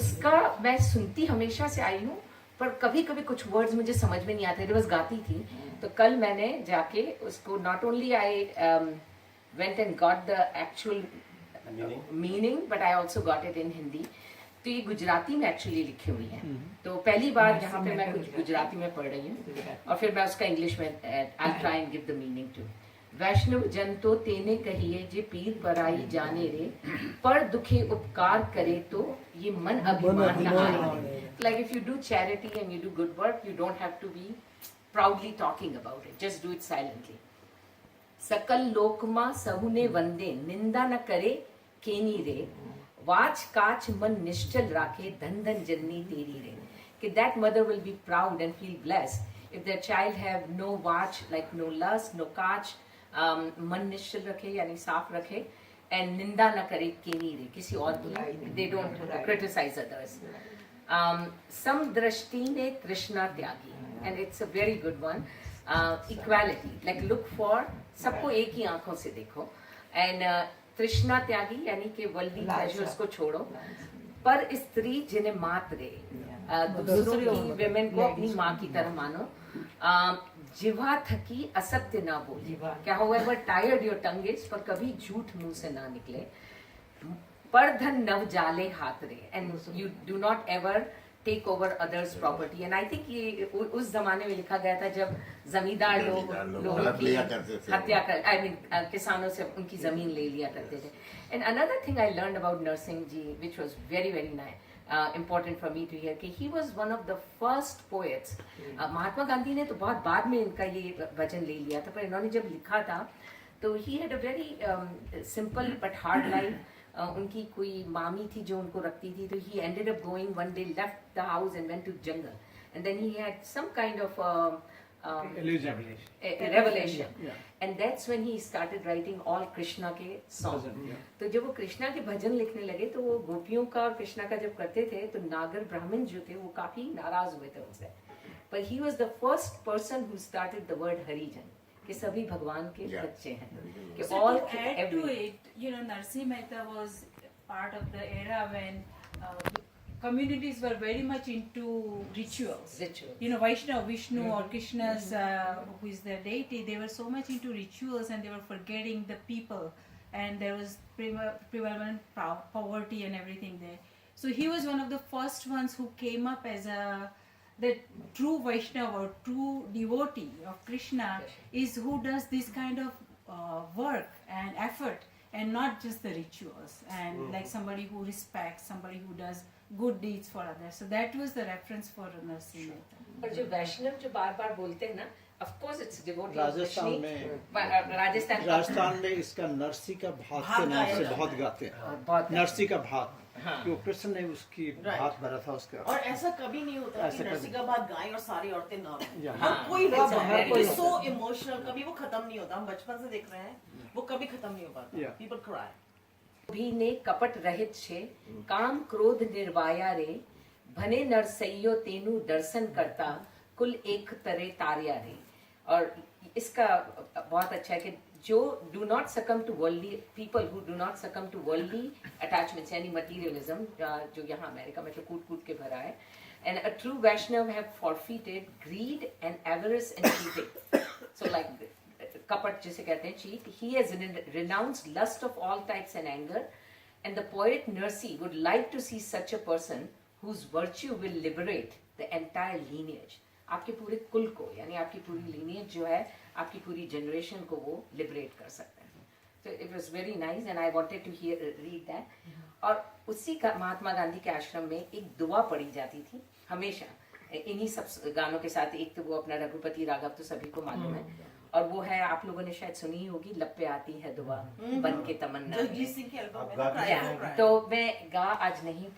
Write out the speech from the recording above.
उसका मैं सुनती हमेशा से आई हूँ, पर कभी कभी कुछ वर्ड्स मुझे समझ में नहीं आते थे, बस गाती थी। तो कल मैंने जाके उसको not only I went and got the actual meaning, but I also got it in Hindi. तो ये गुजराती में एक्चुअली लिखी हुई है, तो पहली बार यहाँ पे मैं कुछ गुजराती में पढ़ रही हूँ, और फिर मैं उसका इंग्लिश में I try and give the meaning to. Vaishnav Jan तो तेने कहिए जे पीर पराई जाने रे, पर दुखे उपकार करे तो ये मन अभिमान न आए। Like if you do charity and you do good work, you don't have to be proudly talking about it. Just do it silently. सकल लोकमा सहुने वंदे, निंदा न करे केनी रे, वाच काच मन निश्चल राखे, धन धन जननी तेरी रे. कि that mother will be proud and feel blessed if their child have no watch, like no lust, no काच, मन निश्चल रखे यानी साफ रखे, and निंदा न करे केनी रे, किसी और की, they don't criticize others. समदृष्टि ने तृष्णा त्यागी, and it's a very good one. Equality, like look for, सबको एक ही आंखों से देखो, and तृष्णा त्यागी यानी कि वर्ल्डली प्लेजर्स को छोड़ो, पर स्त्री जिन्हें मात दे, दूसरों की विमेन को अपनी माँ की तरह मानो, जिह्वा थकी असत्य ना बोले, क्या however tired your tongue is, पर कभी झूठ मुंह से ना निकले, पर धन नव जाले हाथ रे, and you do not ever take over others property. And I think ये उस जमाने में लिखा गया था जब जमींदार लोगों की हत्या कर, I mean किसानों से उनकी जमीन ले लिया करते थे. And another thing I learned about Narsingh ji, which was very very nice, important for me to hear, कि he was one of the first poets. Mahatma Gandhi ने तो बहुत बाद में इनका ये वचन ले लिया था, पर इन्होंने जब लिखा था तो he had a very simple but hard life. उनकी कोई मामी थी जो उनको रखती थी, तो he ended up going one day, left the house and went to jungle, and then he had some kind of a revelation, and that's when he started writing all Krishna के songs. तो जब वो कृष्णा के भजन लिखने लगे तो वो गोपियों का और कृष्णा का जब करते थे तो नागर ब्राह्मण जो थे वो काफी नाराज हुए थे उनसे, but he was the first person who started the word हरिजन, कि सभी भगवान के बच्चे हैं, कि so all to add every to it, you know, Narsi Mehta was part of the era when communities were very much into rituals. You know, Vaishnava, Vishnu or Krishna's, who is their deity, they were so much into rituals and they were forgetting the people, and there was prevalent poverty and everything there. So he was one of the first ones who came up as the true Vaishnava or true devotee of Krishna is who does this kind of work and effort, and not just the rituals, and like somebody who respects, somebody who does good deeds for others. So that was the reference for Narsi Mehta. पर जो वैष्णव जो बार बार बोलते हैं ना, of course it's devotee. Rajasthan में इसका नरसी का भात के नाम से बहुत गाते हैं, नरसी का भात, क्यों कृष्ण ने उसकी भात भरा था उसका। और ऐसा कभी नहीं होता कि नरसी का भात गाएं और सारी औरतें ना गाएं। हाँ, कोई कोई सो इमोशनल, कभी वो खत्म नहीं होता, हम बचपन से देख रहे हैं, वो कभी खत्म नहीं हो पाता। People cry. भी ने कपट रहित छे, काम क्रोध निर्वाया रे, भने नरसैयो तेनु दर्शन करता, कुल एक तरे तारिया रे। और इसका बहुत अच्छा है कि जो do not succumb to worldly people, who do not succumb to worldly attachments यानी materialism, जो यहाँ अमेरिका में तो कूट के भरा है, and a true Vaishnav have forfeited greed and avarice and cheating. So like कपट जिसे कहते हैं, cheat, he has renounced lust of all types and anger, and the poet Narsi would like to see such a person whose virtue will liberate the entire lineage. आपके पूरे कुल को, यानी आपकी पूरी lineage जो है, आपकी पूरी generation को वो liberate कर सकता है. So it was very nice and I wanted to read that. और उसी का महात्मा गांधी के आश्रम में एक दुआ पढ़ी जाती थी हमेशा इन्हीं सब गानों के साथ. एक तो वो अपना रघुपति राघव तो सभी को मालूम है, और वो है, आप लोगों ने शायद सुनी होगी, लब पे आती है दुआ बन के तमन्ना, जगजीत सिंह की एल्बम में। तो मैं गा आज नहीं